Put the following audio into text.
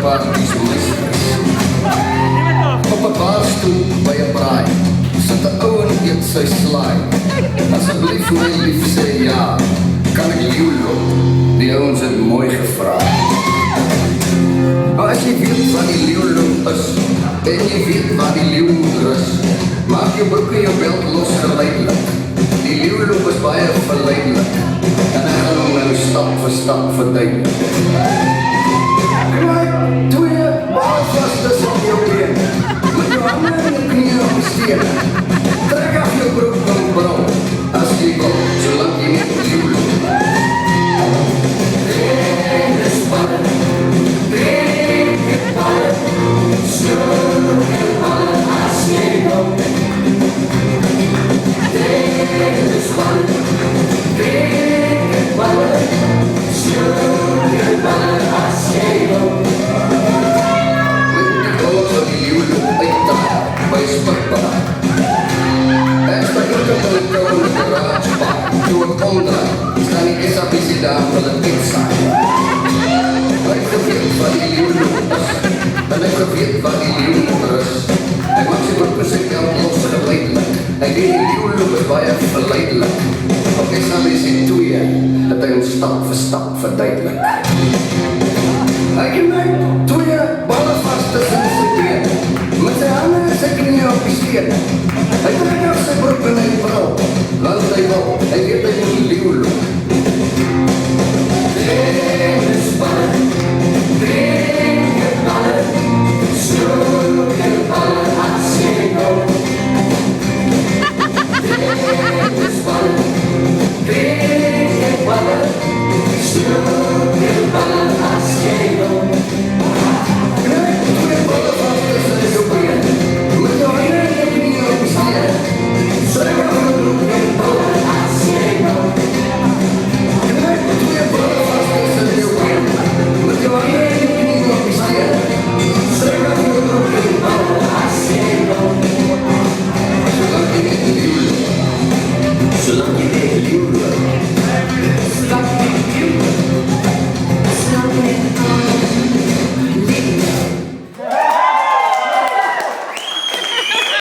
parties meesters. Op 'n barstoel by 'n braai, sit 'n ou en eet sy slaai. Asseblief my lief sê ja, kan ek jou loop? Die ouens het mooi gevra. Maar as jy weet wat die leeuwloop is, en jy weet wat die leeuw moet rus, maak jou broek en jou belt los geleidelijk. Die leeuwloop is baie verleidelik, en ek gaan hom nou stap vir stap verduidelik. Kruip 2 balvastes op jou been, met jou hande en jou knieën op die steen. Trek af jou broek en brouw, as jy wil, solang jy nie leeuwloop. Drink is ballen, drink is ballen, snoer en ballen as jy wil. Drink is ballen, drink is ballen, snoer en ballen as jy wil. Met die koos van die leeuwloop uitdaag, by spikbaar. Ek sta ook op hulle kou in die garagepark, toe ek omdraai, staan die SAPC daar vir hulle pizza. Ek geweet wat die leeuwloop is, en ek geweet wat die leeuwloop is. Ek maak sy broek en sy belt los geleidelijk. Ek weet die leeuwloop is baie verleidelik. Op SAPC 2 het hy ons stap vir stap verduidelik. Ek het my 2 ballen vast tussen sy been, met sy hande en sy knieën op die steen. Hy trek af sy broek en hy brouw, want hy wil, hy weet hy moet